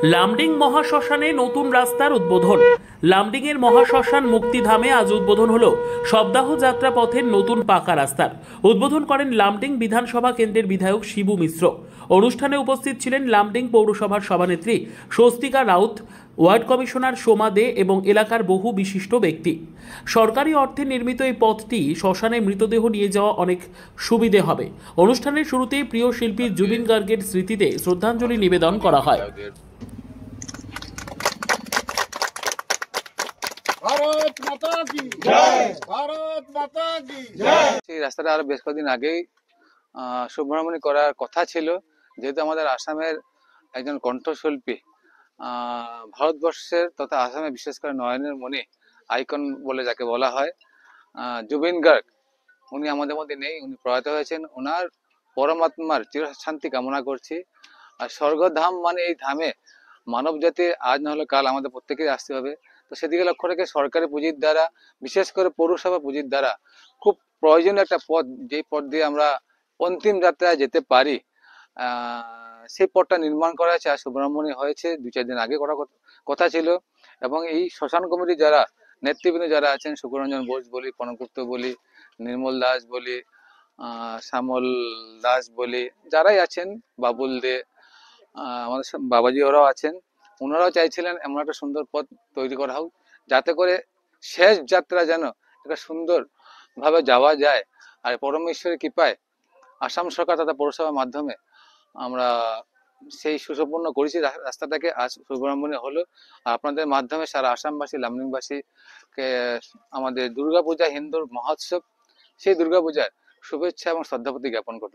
লামডিং মহাশ্মশানে নতুন রাস্তার উদ্বোধন। লামডিংয়ের মহাশ্মশান মুক্তিধামে আজ উদ্বোধন হলো শবদাহ যাত্রা পথের নতুন পাকা রাস্তার। উদ্বোধন করেন লামডিং বিধানসভা কেন্দ্রের বিধায়ক শিবু মিশ্র। অনুষ্ঠানে উপস্থিত ছিলেন লামডিং পৌরসভার সভানেত্রী স্বস্তিকা রাউত, ওয়ার্ড কমিশনার সোমা দে এবং এলাকার বহু বিশিষ্ট ব্যক্তি। সরকারি অর্থে নির্মিত এই পথটি শ্মশানে মৃতদেহ নিয়ে যাওয়া অনেক সুবিধে হবে। অনুষ্ঠানের শুরুতেই প্রিয় শিল্পী জুবিন গার্গের স্মৃতিতে শ্রদ্ধাঞ্জলি নিবেদন করা হয়। ভারত মাতা কি জয়, ভারত মাতা কি জয়। এই রাস্তাটা আরো বেশ কয়েকদিন আগেই শুভরমণি করার কথা ছিল, যেহেতু আমাদের আসামের একজন কণ্ঠশিল্পী, ভারতবর্ষের তথা আসামে বিশেষ করে নয়নের মণি, আইকন বলে যাকে বলা হয়, জুবিন গার্গ, উনি আমাদের মধ্যে নেই, উনি প্রয়াত হয়েছেন। ওনার পরমাত্মার চিরশান্তি কামনা করছি। আর স্বর্গধাম মানে এই ধামে মানব জাতির আজ না হলে কাল আমাদের প্রত্যেকেই আসতে হবে। তো সেদিকে লক্ষ্য রেখে সরকারি পুঁজির দ্বারা, বিশেষ করে পৌরসভা পুঁজির দ্বারা খুব প্রয়োজনীয় একটা পথ, যেই পথ দিয়ে আমরা অন্তিম যাত্রায় যেতে পারি, সেই পথটা নির্মাণ করা হয়েছে। আর সুব্রহ্মণ্য হয়েছে 2-4 দিন আগে করার কথা ছিল। এবং এই শ্মশান কমিটি যারা নেতৃবৃন্দ যারা আছেন, সুকুরঞ্জন বোস বলি, কনকগুপ্ত বলি, নির্মল দাস বলি, শ্যামল দাস বলি, যারাই আছেন, বাবুল দে, আমাদের বাবাজি ওরাও আছেন, ওনারাও চাইছিলেন এমন একটা সুন্দর পথ তৈরি করা হোক, যাতে করে শেষ যাত্রা যেন একটা সুন্দর ভাবে যাওয়া যায়। আর পরমেশ্বরের কৃপায় আসাম সরকার তথা পৌরসভার মাধ্যমে আমরা সেই সুসম্পন্ন করেছি রাস্তাটাকে। আজ সুব্রহ্মণ্য হলো। আর আপনাদের মাধ্যমে সারা আসামবাসী, লামডিংবাসীকে আমাদের দুর্গাপূজা, হিন্দুর মহোৎসব, সেই দুর্গাপূজার শুভেচ্ছা এবং শ্রদ্ধাপতি জ্ঞাপন করতে